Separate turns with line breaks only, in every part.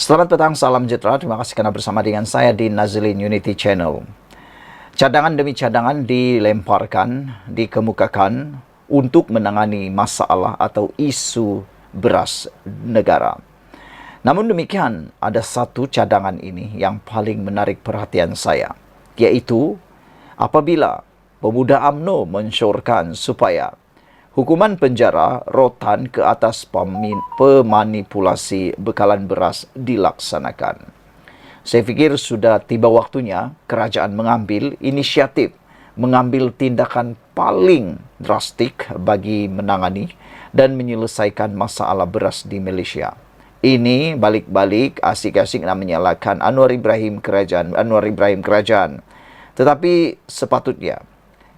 Selamat petang, salam sejahtera. Terima kasih karena bersama dengan saya di Nazilin Unity Channel. Cadangan demi cadangan dilemparkan, dikemukakan untuk menangani masalah atau isu beras negara. Namun demikian, ada satu cadangan ini yang paling menarik perhatian saya, yaitu apabila pemuda UMNO mensyorkan supaya hukuman penjara rotan ke atas pemanipulasi bekalan beras dilaksanakan. Saya fikir sudah tiba waktunya kerajaan mengambil inisiatif, mengambil tindakan paling drastik bagi menangani dan menyelesaikan masalah beras di Malaysia. Ini balik-balik asik-asik nak menyalahkan Anwar Ibrahim kerajaan. Tetapi sepatutnya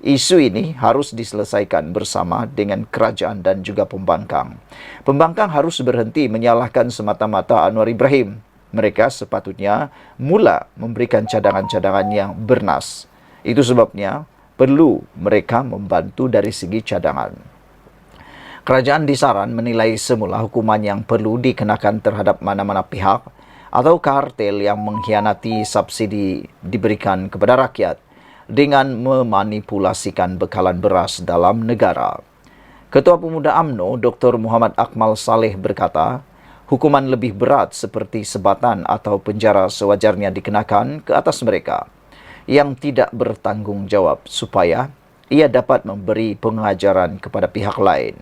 isu ini harus diselesaikan bersama dengan kerajaan dan juga pembangkang. Pembangkang harus berhenti menyalahkan semata-mata Anwar Ibrahim. Mereka sepatutnya mula memberikan cadangan-cadangan yang bernas. Itu sebabnya perlu mereka membantu dari segi cadangan. Kerajaan disaran menilai semula hukuman yang perlu dikenakan terhadap mana-mana pihak atau kartel yang mengkhianati subsidi diberikan kepada rakyat dengan memanipulasikan bekalan beras dalam negara. Ketua Pemuda UMNO Dr. Muhammad Akmal Saleh berkata, hukuman lebih berat seperti sebatan atau penjara sewajarnya dikenakan ke atas mereka yang tidak bertanggung jawab supaya ia dapat memberi pengajaran kepada pihak lain.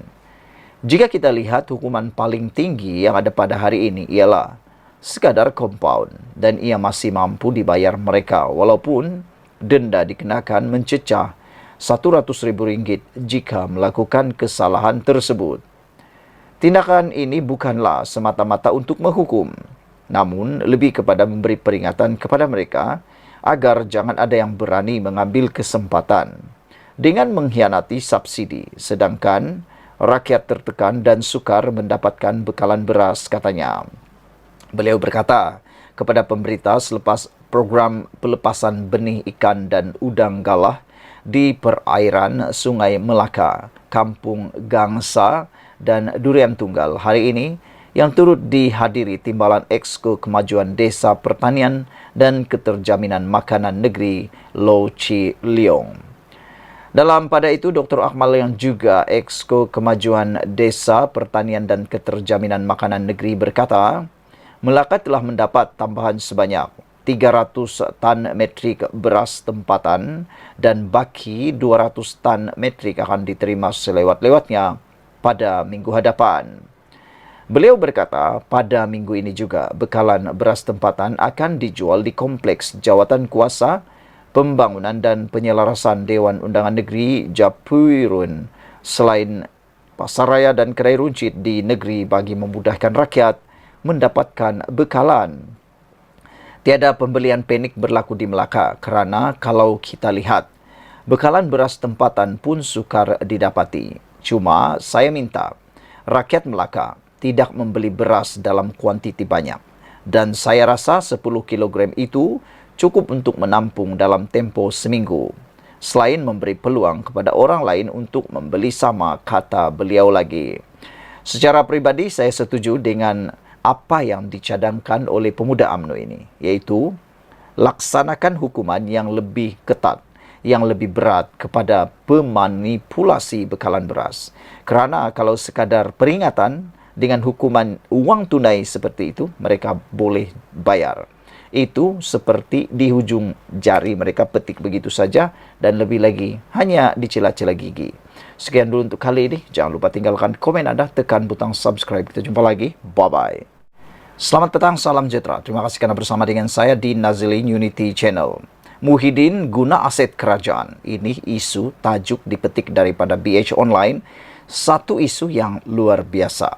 Jika kita lihat hukuman paling tinggi yang ada pada hari ini ialah sekadar compound dan ia masih mampu dibayar mereka walaupun denda dikenakan mencecah RM100,000 jika melakukan kesalahan tersebut. Tindakan ini bukanlah semata-mata untuk menghukum, namun lebih kepada memberi peringatan kepada mereka agar jangan ada yang berani mengambil kesempatan dengan mengkhianati subsidi, sedangkan rakyat tertekan dan sukar mendapatkan bekalan beras, katanya. Beliau berkata kepada pemberita selepas program pelepasan benih ikan dan udang galah di perairan Sungai Melaka, Kampung Gangsa dan Durian Tunggal hari ini yang turut dihadiri Timbalan Exco Kemajuan Desa Pertanian dan Keterjaminan Makanan Negeri Low Chi Leong. Dalam pada itu, Dr. Akmal yang juga Exco Kemajuan Desa Pertanian dan Keterjaminan Makanan Negeri berkata, Melaka telah mendapat tambahan sebanyak 300 tan metrik beras tempatan dan baki 200 tan metrik akan diterima selewat-lewatnya pada minggu hadapan. Beliau berkata, pada minggu ini juga bekalan beras tempatan akan dijual di Kompleks Jawatan Kuasa Pembangunan dan Penyelarasan Dewan Undangan Negeri Japuirun selain pasaraya dan kedai runcit di negeri bagi memudahkan rakyat mendapatkan bekalan. Tiada pembelian panik berlaku di Melaka kerana kalau kita lihat, bekalan beras tempatan pun sukar didapati. Cuma saya minta rakyat Melaka tidak membeli beras dalam kuantiti banyak. Dan saya rasa 10 kilogram itu cukup untuk menampung dalam tempoh seminggu. Selain memberi peluang kepada orang lain untuk membeli sama, kata beliau lagi. Secara pribadi saya setuju dengan apa yang dicadangkan oleh pemuda UMNO ini, yaitu laksanakan hukuman yang lebih ketat, yang lebih berat kepada pemanipulasi bekalan beras. Kerana kalau sekadar peringatan dengan hukuman uang tunai seperti itu, mereka boleh bayar. Itu seperti di hujung jari mereka petik begitu saja dan lebih lagi hanya dicela-cela gigi. Sekian dulu untuk kali ini. Jangan lupa tinggalkan komen Anda, tekan butang subscribe. Kita jumpa lagi. Bye-bye. Selamat petang, salam sejahtera. Terima kasih karena bersama dengan saya di Nazilin Unity Channel. Muhyiddin guna aset kerajaan. Ini isu tajuk dipetik daripada BH Online. Satu isu yang luar biasa.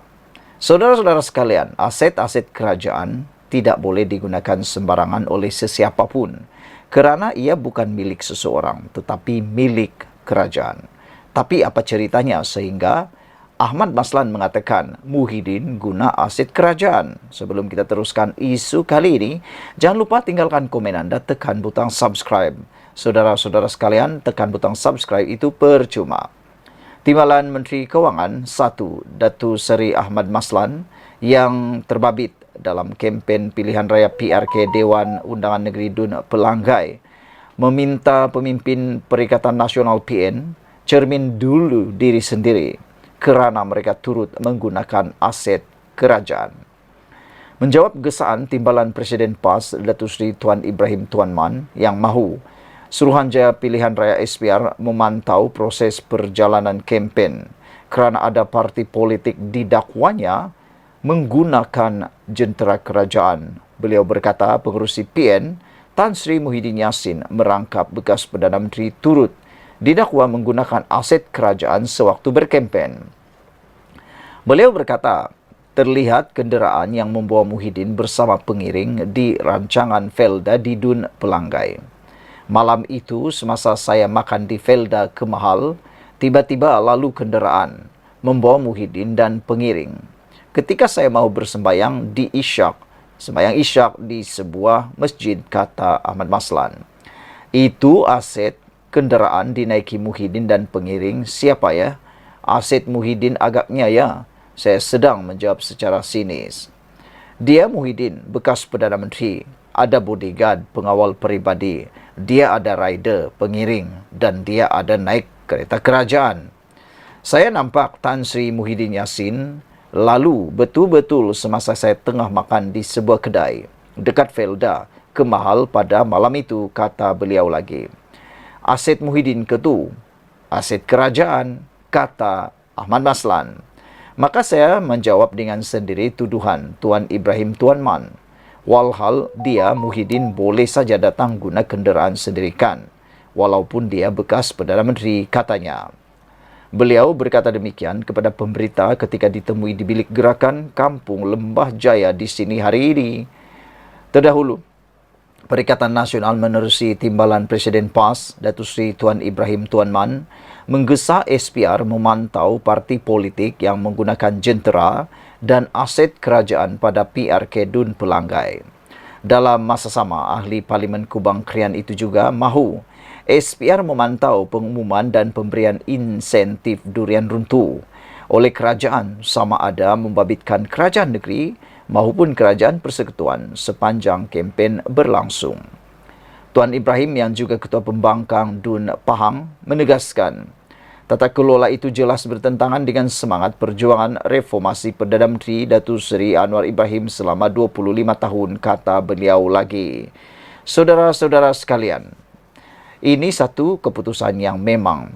Saudara-saudara sekalian, aset-aset kerajaan tidak boleh digunakan sembarangan oleh sesiapa pun. Kerana ia bukan milik seseorang, tetapi milik kerajaan. Tapi apa ceritanya sehingga Ahmad Maslan mengatakan Muhyiddin guna aset kerajaan? Sebelum kita teruskan isu kali ini, jangan lupa tinggalkan komen Anda, tekan butang subscribe. Saudara-saudara sekalian, tekan butang subscribe itu percuma. Timbalan Menteri Kewangan 1, Datuk Seri Ahmad Maslan yang terbabit dalam kempen pilihan raya PRK Dewan Undangan Negeri Dun Pelanggai meminta pemimpin Perikatan Nasional PN cermin dulu diri sendiri kerana mereka turut menggunakan aset kerajaan. Menjawab gesaan Timbalan Presiden PAS Datuk Seri Tuan Ibrahim Tuan Man yang mahu Suruhanjaya Pilihan Raya SPR memantau proses perjalanan kempen kerana ada parti politik didakwanya menggunakan jentera kerajaan. Beliau berkata pengerusi PN Tan Sri Muhyiddin Yassin merangkap bekas Perdana Menteri turut didakwa menggunakan aset kerajaan sewaktu berkempen. Beliau berkata, terlihat kenderaan yang membawa Muhyiddin bersama pengiring di rancangan Felda di Dun Pelanggai. Malam itu, semasa saya makan di Felda Kemahal, tiba-tiba lalu kenderaan membawa Muhyiddin dan pengiring. Ketika saya mahu bersembayang di Isyak, sembayang Isyak di sebuah masjid, kata Ahmad Maslan. Itu aset kenderaan dinaiki Muhyiddin dan pengiring. Siapa ya? Aset Muhyiddin agaknya ya. Saya sedang menjawab secara sinis. Dia Muhyiddin, bekas Perdana Menteri. Ada bodyguard, pengawal peribadi. Dia ada rider, pengiring. Dan dia ada naik kereta kerajaan. Saya nampak Tan Sri Muhyiddin Yassin lalu betul-betul semasa saya tengah makan di sebuah kedai dekat Felda Kemahal pada malam itu, kata beliau lagi. Aset Muhyiddin ketu, aset kerajaan, kata Ahmad Maslan. Maka saya menjawab dengan sendiri tuduhan Tuan Ibrahim Tuan Man. Walhal dia Muhyiddin boleh saja datang guna kenderaan sendiri kan, walaupun dia bekas Perdana Menteri, katanya. Beliau berkata demikian kepada pemberita ketika ditemui di bilik gerakan Kampung Lembah Jaya di sini hari ini. Terdahulu, Perikatan Nasional menerusi Timbalan Presiden PAS Datuk Seri Tuan Ibrahim Tuan Man menggesa SPR memantau parti politik yang menggunakan jentera dan aset kerajaan pada PRK Dun Pelanggai. Dalam masa sama, Ahli Parlimen Kubang Krian itu juga mahu SPR memantau pengumuman dan pemberian insentif durian runtuh oleh kerajaan sama ada membabitkan kerajaan negeri maupun kerajaan persekutuan sepanjang kempen berlangsung. Tuan Ibrahim yang juga Ketua Pembangkang Dun Pahang menegaskan tata kelola itu jelas bertentangan dengan semangat perjuangan reformasi Perdana Menteri Datuk Seri Anwar Ibrahim selama 25 tahun, kata beliau lagi. Saudara-saudara sekalian, ini satu keputusan yang memang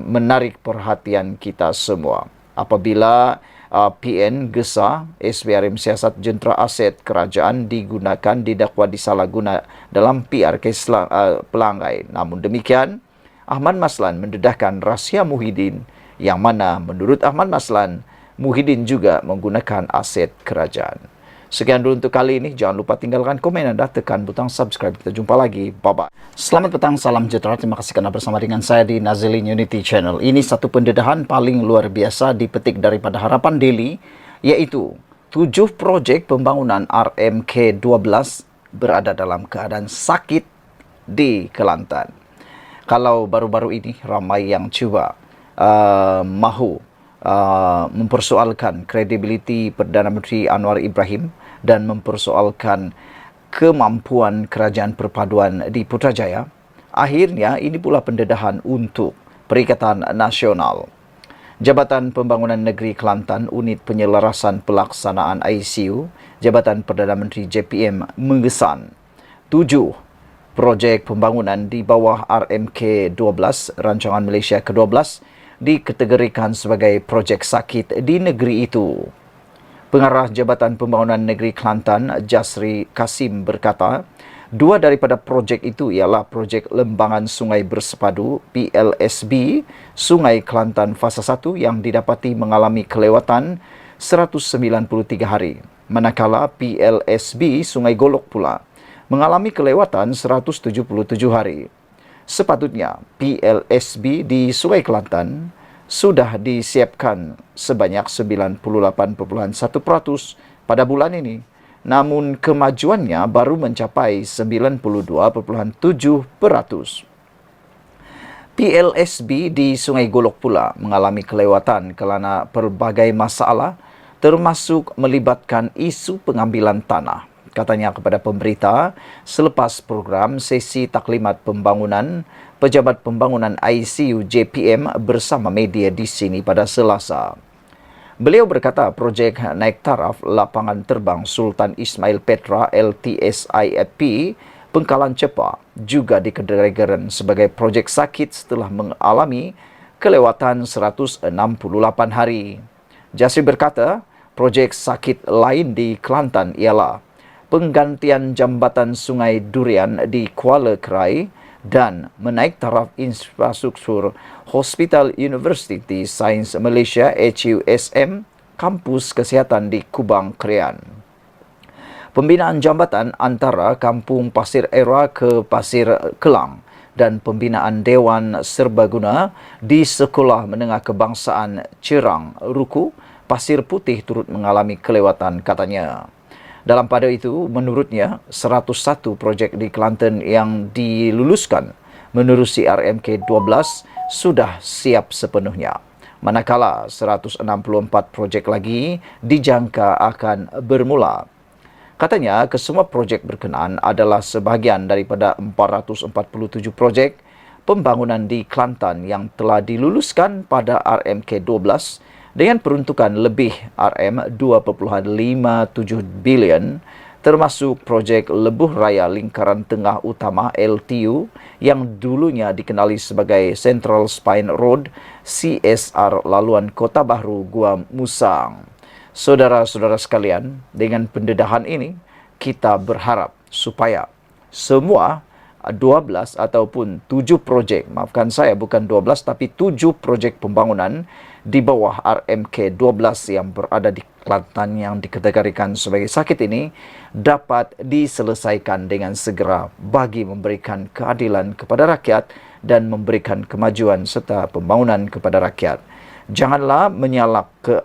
menarik perhatian kita semua. Apabila PN gesa SPRM siasat jentera aset kerajaan didakwa disalahguna dalam PRK Pelanggai. Namun demikian, Ahmad Maslan mendedahkan rahsia Muhyiddin yang mana menurut Ahmad Maslan, Muhyiddin juga menggunakan aset kerajaan. Sekian dulu untuk kali ini. Jangan lupa tinggalkan komen anda, tekan butang subscribe. Kita jumpa lagi. Bye-bye. Selamat petang, salam sejahtera. Terima kasih karena bersama dengan saya di Nazilin Unity Channel. Ini satu pendedahan paling luar biasa dipetik daripada Harapan Daily, yaitu 7 projek pembangunan RMK 12 berada dalam keadaan sakit di Kelantan. Kalau baru-baru ini ramai yang cuba mahu mempersoalkan kredibiliti Perdana Menteri Anwar Ibrahim dan mempersoalkan kemampuan kerajaan perpaduan di Putrajaya. Akhirnya ini pula pendedahan untuk Perikatan Nasional. Jabatan Pembangunan Negeri Kelantan, Unit Penyelarasan Pelaksanaan ICU, Jabatan Perdana Menteri JPM mengesan 7 projek pembangunan di bawah RMK 12, Rancangan Malaysia ke-12, dikategorikan sebagai projek sakit di negeri itu. Pengarah Jabatan Pembangunan Negeri Kelantan, Jasri Kasim berkata, 2 daripada projek itu ialah projek Lembangan Sungai Bersepadu PLSB Sungai Kelantan Fasa 1 yang didapati mengalami kelewatan 193 hari, manakala PLSB Sungai Golok pula mengalami kelewatan 177 hari. Sepatutnya PLSB di Sungai Kelantan sudah disiapkan sebanyak 98.1% pada bulan ini. Namun kemajuannya baru mencapai 92.7%. PLSB di Sungai Golok pula mengalami kelewatan kerana pelbagai masalah termasuk melibatkan isu pengambilan tanah. Katanya kepada pemberita selepas program sesi taklimat pembangunan Pejabat Pembangunan ICU JPM bersama media di sini pada Selasa. Beliau berkata projek naik taraf lapangan terbang Sultan Ismail Petra LTSIFP Pengkalan Cepa juga dikategorikan sebagai projek sakit setelah mengalami kelewatan 168 hari. Jasri berkata, projek sakit lain di Kelantan ialah penggantian jambatan Sungai Durian di Kuala Krai dan menaik taraf infrastruktur Hospital University Sains Malaysia HUSM Kampus Kesihatan di Kubang Krian. Pembinaan jambatan antara Kampung Pasir Era ke Pasir Kelang dan pembinaan Dewan Serbaguna di Sekolah Menengah Kebangsaan Cerang Ruku Pasir Putih turut mengalami kelewatan, katanya. Dalam pada itu, menurutnya, 101 projek di Kelantan yang diluluskan menerusi RMK 12 sudah siap sepenuhnya. Manakala 164 projek lagi dijangka akan bermula. Katanya, kesemua projek berkenaan adalah sebahagian daripada 447 projek pembangunan di Kelantan yang telah diluluskan pada RMK 12 dengan peruntukan lebih RM2.57 bilion, termasuk projek Lebuh Raya Lingkaran Tengah Utama LTU yang dulunya dikenali sebagai Central Spine Road CSR laluan Kota Bahru Gua Musang. Saudara-saudara sekalian, dengan pendedahan ini kita berharap supaya semua 12 ataupun 7 projek, maafkan saya bukan 12 tapi 7 projek pembangunan di bawah RMK 12 yang berada di Kelantan yang dikategorikan sebagai sakit ini dapat diselesaikan dengan segera bagi memberikan keadilan kepada rakyat dan memberikan kemajuan serta pembangunan kepada rakyat. Janganlah menyalak ke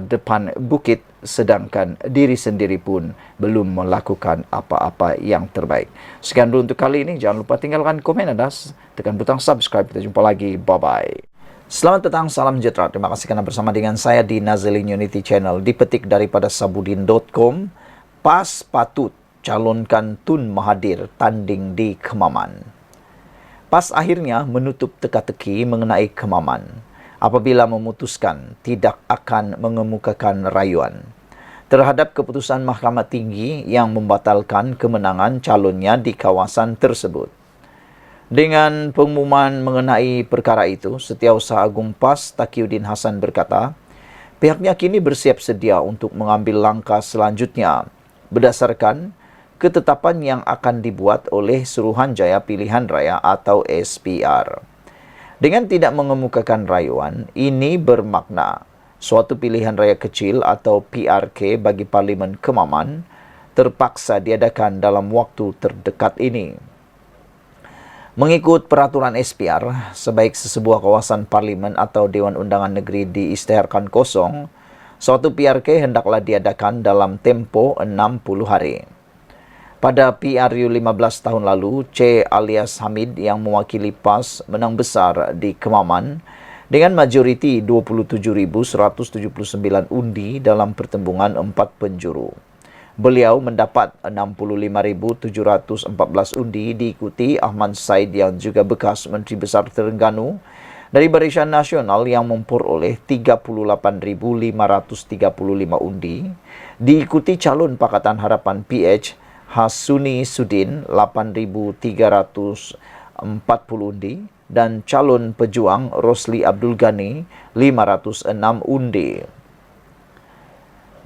depan bukit sedangkan diri sendiri pun belum melakukan apa-apa yang terbaik. Sekian dulu untuk kali ini. Jangan lupa tinggalkan komen Anda, tekan butang subscribe. Kita jumpa lagi. Bye-bye. Selamat datang, salam sejahtera. Terima kasih kerana bersama dengan saya di Nazilin Unity Channel. Dipetik daripada sabudin.com. PAS patut calonkan Tun Mahathir tanding di Kemaman. PAS akhirnya menutup teka-teki mengenai Kemaman apabila memutuskan tidak akan mengemukakan rayuan terhadap keputusan Mahkamah Tinggi yang membatalkan kemenangan calonnya di kawasan tersebut. Dengan pengumuman mengenai perkara itu, Setiausaha Agung PAS Taqiyuddin Hassan berkata, pihaknya kini bersiap sedia untuk mengambil langkah selanjutnya berdasarkan ketetapan yang akan dibuat oleh Suruhanjaya Pilihan Raya atau SPR. Dengan tidak mengemukakan rayuan, ini bermakna suatu pilihan raya kecil atau PRK bagi Parlimen Kemaman terpaksa diadakan dalam waktu terdekat ini. Mengikut peraturan SPR, sebaik sesebuah kawasan parlimen atau Dewan Undangan Negeri diisytiharkan kosong, suatu PRK hendaklah diadakan dalam tempoh 60 hari. Pada PRU 15 tahun lalu, C. alias Hamid yang mewakili PAS menang besar di Kemaman dengan majoriti 27,179 undi dalam pertembungan 4 penjuru. Beliau mendapat 65,714 undi diikuti Ahmad Said yang juga bekas Menteri Besar Terengganu dari Barisan Nasional yang memperoleh 38,535 undi, diikuti calon Pakatan Harapan PH Hasuni Sudin 8,340 undi dan calon Pejuang Rosli Abdul Ghani 506 undi.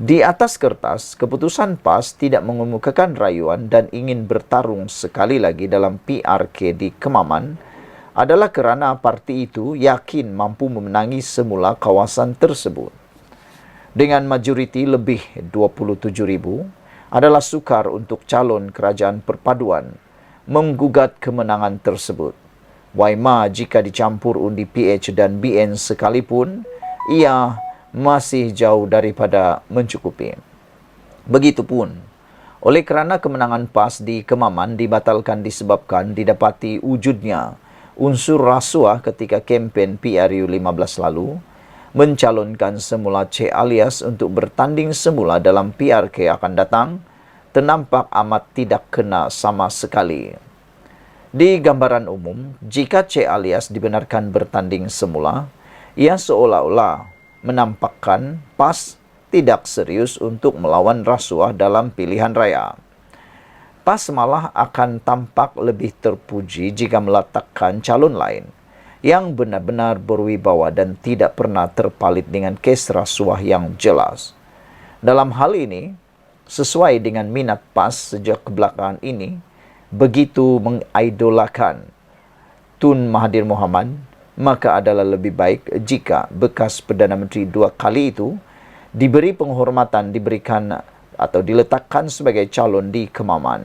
Di atas kertas, keputusan PAS tidak mengemukakan rayuan dan ingin bertarung sekali lagi dalam PRK di Kemaman adalah kerana parti itu yakin mampu memenangi semula kawasan tersebut. Dengan majoriti lebih 27,000, adalah sukar untuk calon kerajaan perpaduan menggugat kemenangan tersebut. Waima jika dicampur undi PH dan BN sekalipun, ia masih jauh daripada mencukupi. Begitupun, oleh kerana kemenangan PAS di Kemaman dibatalkan disebabkan didapati wujudnya unsur rasuah ketika kempen PRU 15 lalu, mencalonkan semula C. Alias untuk bertanding semula dalam PRK akan datang, ternampak amat tidak kena sama sekali. Di gambaran umum, jika C. Alias dibenarkan bertanding semula, ia seolah-olah menampakkan PAS tidak serius untuk melawan rasuah dalam pilihan raya. PAS malah akan tampak lebih terpuji jika meletakkan calon lain yang benar-benar berwibawa dan tidak pernah terpalit dengan kes rasuah yang jelas. Dalam hal ini, sesuai dengan minat PAS sejak kebelakangan ini, begitu mengidolakan Tun Mahathir Mohamad, maka adalah lebih baik jika bekas Perdana Menteri 2 kali itu diberi penghormatan, diberikan atau diletakkan sebagai calon di Kemaman.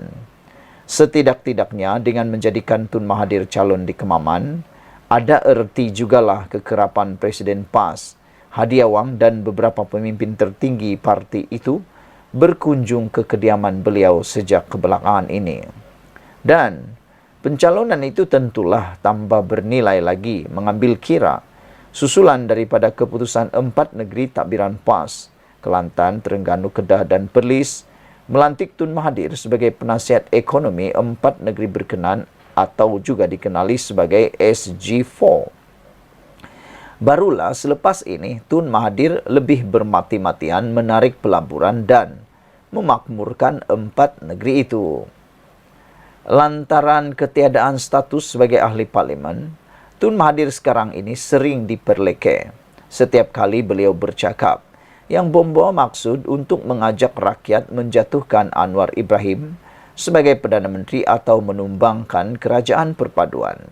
Setidak-tidaknya dengan menjadikan Tun Mahathir calon di Kemaman, ada erti jugalah kekerapan Presiden PAS, Hadi Awang dan beberapa pemimpin tertinggi parti itu berkunjung ke kediaman beliau sejak kebelakangan ini. Dan pencalonan itu tentulah tambah bernilai lagi mengambil kira susulan daripada keputusan 4 negeri takbiran PAS, Kelantan, Terengganu, Kedah dan Perlis, melantik Tun Mahathir sebagai penasihat ekonomi 4 negeri berkenan atau juga dikenali sebagai SG4. Barulah selepas ini Tun Mahathir lebih bermati-matian menarik pelaburan dan memakmurkan 4 negeri itu. Lantaran ketiadaan status sebagai ahli parlimen, Tun Mahathir sekarang ini sering diperleke setiap kali beliau bercakap yang membawa maksud untuk mengajak rakyat menjatuhkan Anwar Ibrahim sebagai Perdana Menteri atau menumbangkan kerajaan perpaduan.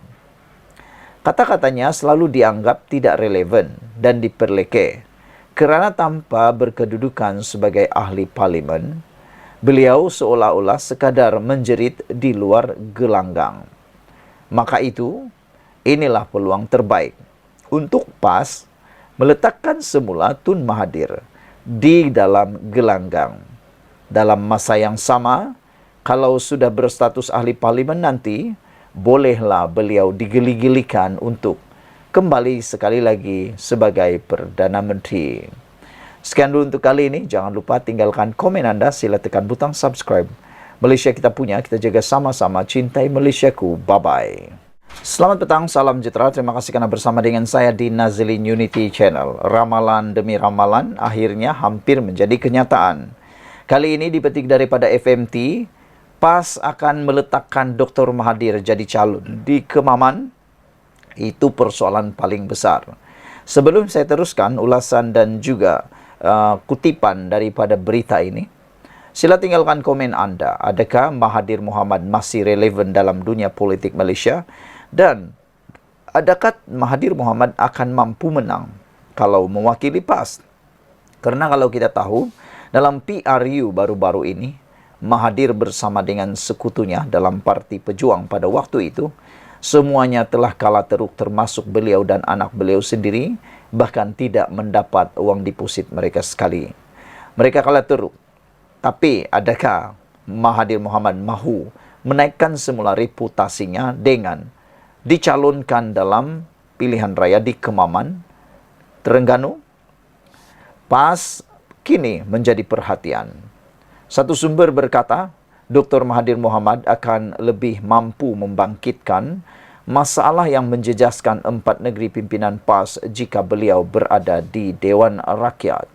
Kata-katanya selalu dianggap tidak relevan dan diperleke kerana tanpa berkedudukan sebagai ahli parlimen, beliau seolah-olah sekadar menjerit di luar gelanggang. Maka itu, inilah peluang terbaik untuk PAS meletakkan semula Tun Mahathir di dalam gelanggang. Dalam masa yang sama, kalau sudah berstatus ahli parlimen nanti, bolehlah beliau digeli-gelikan untuk kembali sekali lagi sebagai Perdana Menteri. Sekian dulu untuk kali ini. Jangan lupa tinggalkan komen Anda. Sila tekan butang subscribe. Malaysia kita punya, kita jaga sama-sama. Cintai Malaysiaku. Bye-bye. Selamat petang, salam sejahtera. Terima kasih karena bersama dengan saya di Nazilin Unity Channel. Ramalan demi ramalan akhirnya hampir menjadi kenyataan. Kali ini dipetik daripada FMT, PAS akan meletakkan Dr. Mahathir jadi calon di Kemaman. Itu persoalan paling besar. Sebelum saya teruskan ulasan dan juga kutipan daripada berita ini, sila tinggalkan komen Anda. Adakah Mahathir Mohamad masih relevan dalam dunia politik Malaysia? Dan adakah Mahathir Mohamad akan mampu menang kalau mewakili PAS? Karena kalau kita tahu, dalam PRU baru-baru ini, Mahathir bersama dengan sekutunya dalam Parti Pejuang pada waktu itu, semuanya telah kalah teruk termasuk beliau dan anak beliau sendiri, bahkan tidak mendapat uang deposit mereka sekali. Mereka kalah teruk. Tapi adakah Mahathir Mohamad mahu menaikkan semula reputasinya dengan dicalonkan dalam pilihan raya di Kemaman, Terengganu? PAS kini menjadi perhatian. Satu sumber berkata, Dr. Mahathir Mohamad akan lebih mampu membangkitkan masalah yang menjejaskan 4 negeri pimpinan PAS jika beliau berada di Dewan Rakyat.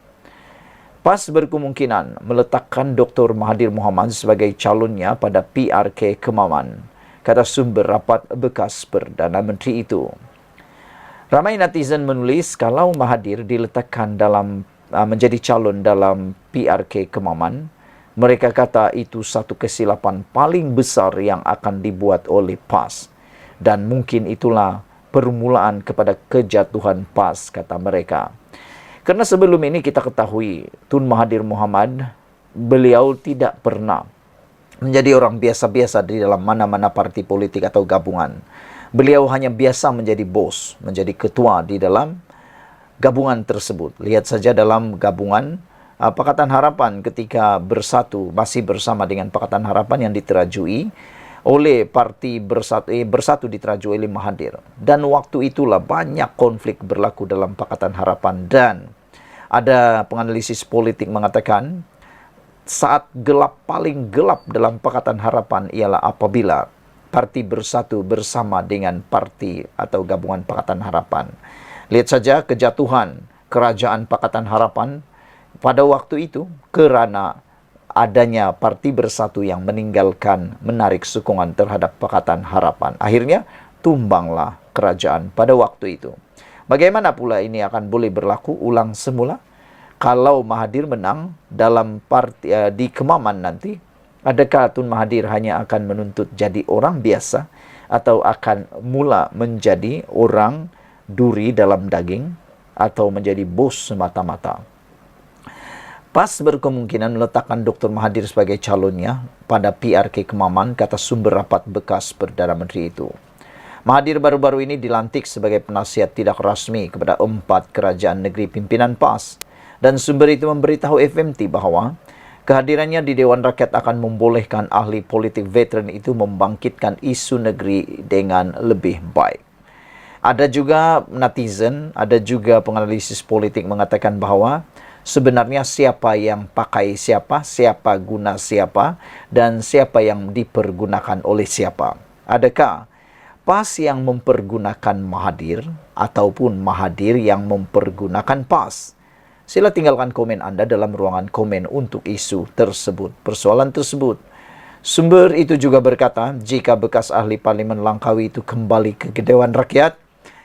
PAS berkemungkinan meletakkan Dr. Mahathir Mohamad sebagai calonnya pada PRK Kemaman, kata sumber rapat bekas Perdana Menteri itu. Ramai netizen menulis kalau Mahathir diletakkan menjadi calon dalam PRK Kemaman, mereka kata itu satu kesilapan paling besar yang akan dibuat oleh PAS. Dan mungkin itulah permulaan kepada kejatuhan PAS, kata mereka. Karena sebelum ini kita ketahui, Tun Mahathir Mohamad, beliau tidak pernah menjadi orang biasa-biasa di dalam mana-mana parti politik atau gabungan. Beliau hanya biasa menjadi bos, menjadi ketua di dalam gabungan tersebut. Lihat saja dalam gabungan Pakatan Harapan ketika bersatu, masih bersama dengan Pakatan Harapan yang diterajui, oleh parti bersatu diteraju oleh Mahathir. Dan waktu itulah banyak konflik berlaku dalam Pakatan Harapan, dan ada penganalisis politik mengatakan saat gelap paling gelap dalam Pakatan Harapan ialah apabila parti bersatu bersama dengan parti atau gabungan Pakatan Harapan. Lihat saja kejatuhan kerajaan Pakatan Harapan pada waktu itu kerana adanya parti bersatu yang meninggalkan menarik sokongan terhadap Pakatan Harapan. Akhirnya tumbanglah kerajaan pada waktu itu. Bagaimana pula ini akan boleh berlaku ulang semula? Kalau Mahathir menang dalam di Kemaman nanti, adakah Tun Mahathir hanya akan menuntut jadi orang biasa atau akan mula menjadi orang duri dalam daging atau menjadi bos semata-mata? PAS berkemungkinan meletakkan Dr. Mahathir sebagai calonnya pada PRK Kemaman, kata sumber rapat bekas Perdana Menteri itu. Mahathir baru-baru ini dilantik sebagai penasihat tidak rasmi kepada 4 kerajaan negeri pimpinan PAS, dan sumber itu memberitahu FMT bahawa kehadirannya di Dewan Rakyat akan membolehkan ahli politik veteran itu membangkitkan isu negeri dengan lebih baik. Ada juga netizen, ada juga penganalisis politik mengatakan bahawa sebenarnya siapa yang pakai siapa, siapa guna siapa, dan siapa yang dipergunakan oleh siapa. Adakah PAS yang mempergunakan Mahathir ataupun Mahathir yang mempergunakan PAS? Sila tinggalkan komen anda dalam ruangan komen untuk isu tersebut, persoalan tersebut. Sumber itu juga berkata, jika bekas ahli Parlimen Langkawi itu kembali ke Dewan Rakyat,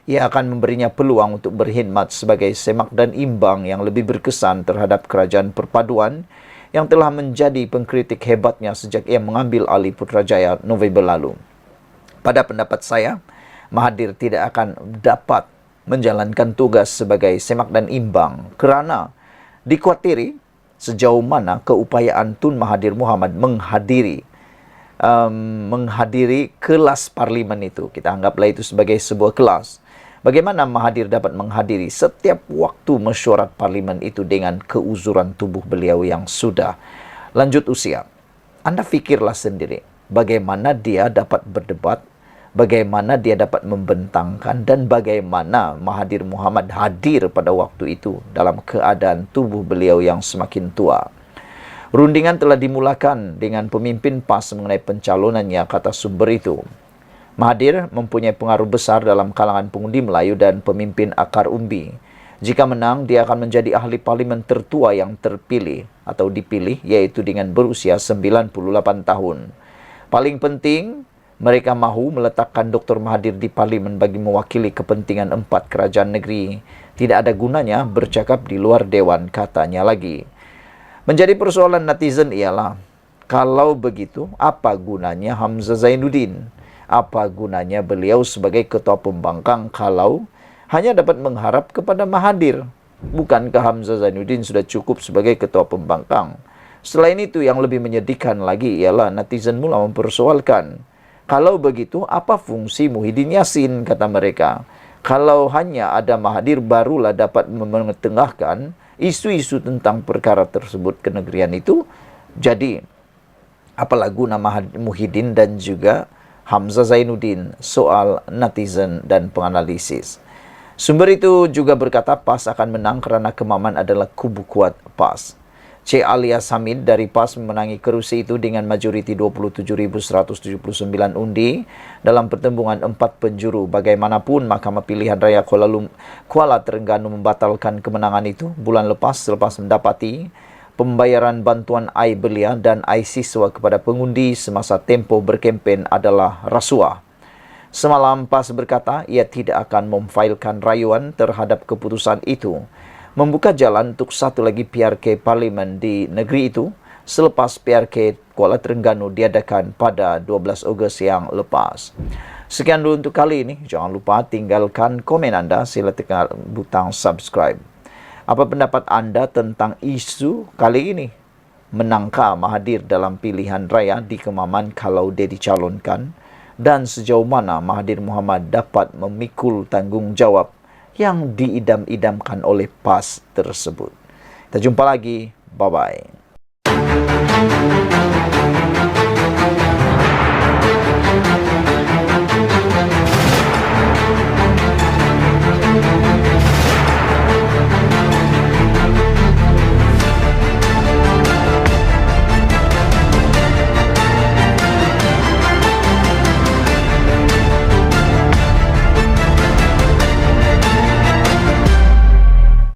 ia akan memberinya peluang untuk berkhidmat sebagai semak dan imbang yang lebih berkesan terhadap kerajaan perpaduan yang telah menjadi pengkritik hebatnya sejak ia mengambil alih Putrajaya November lalu. Pada pendapat saya, Mahathir tidak akan dapat menjalankan tugas sebagai semak dan imbang kerana dikuatiri sejauh mana keupayaan Tun Mahathir Mohamad menghadiri kelas parlimen itu. Kita anggaplah itu sebagai sebuah kelas. Bagaimana Mahathir dapat menghadiri setiap waktu mesyuarat parlimen itu dengan keuzuran tubuh beliau yang sudah lanjut usia? Anda fikirlah sendiri bagaimana dia dapat berdebat, bagaimana dia dapat membentangkan, dan bagaimana Mahathir Mohamad hadir pada waktu itu dalam keadaan tubuh beliau yang semakin tua. Rundingan telah dimulakan dengan pemimpin PAS mengenai pencalonannya, kata sumber itu. Mahathir mempunyai pengaruh besar dalam kalangan pengundi Melayu dan pemimpin akar umbi. Jika menang, dia akan menjadi ahli parlimen tertua yang terpilih atau dipilih, yaitu dengan berusia 98 tahun. Paling penting, mereka mahu meletakkan Dr. Mahathir di parlimen bagi mewakili kepentingan 4 kerajaan negeri. Tidak ada gunanya bercakap di luar dewan, katanya lagi. Menjadi persoalan netizen ialah, kalau begitu, apa gunanya Hamzah Zainuddin? Apa gunanya beliau sebagai ketua pembangkang kalau hanya dapat mengharap kepada Mahathir? Bukankah Hamzah Zainuddin sudah cukup sebagai ketua pembangkang? Selain itu, yang lebih menyedihkan lagi ialah netizen mula mempersoalkan, kalau begitu, apa fungsi Muhyiddin Yassin, kata mereka? Kalau hanya ada Mahathir, barulah dapat mengetengahkan isu-isu tentang perkara tersebut kenegerian itu. Jadi, apalah guna Muhyiddin dan juga Hamzah Zainuddin? Soal netizen dan penganalisis. Sumber itu juga berkata PAS akan menang kerana Kemaman adalah kubu kuat PAS. C. Alias Hamid dari PAS memenangi kerusi itu dengan majoriti 27.179 undi dalam pertembungan 4 penjuru. Bagaimanapun, Mahkamah Pilihan Raya Kuala Terengganu membatalkan kemenangan itu bulan lepas selepas mendapati pembayaran bantuan air belia dan air siswa kepada pengundi semasa tempoh berkempen adalah rasuah. Semalam PAS berkata ia tidak akan memfailkan rayuan terhadap keputusan itu, membuka jalan untuk satu lagi PRK Parlimen di negeri itu selepas PRK Kuala Terengganu diadakan pada 12 Ogos yang lepas. Sekian dulu untuk kali ini. Jangan lupa tinggalkan komen anda. Sila tekan butang subscribe. Apa pendapat anda tentang isu kali ini? Menangkah Mahathir dalam pilihan raya di Kemaman kalau dia dicalonkan? Dan sejauh mana Mahathir Mohamad dapat memikul tanggungjawab yang diidam-idamkan oleh PAS tersebut? Kita jumpa lagi. Bye-bye.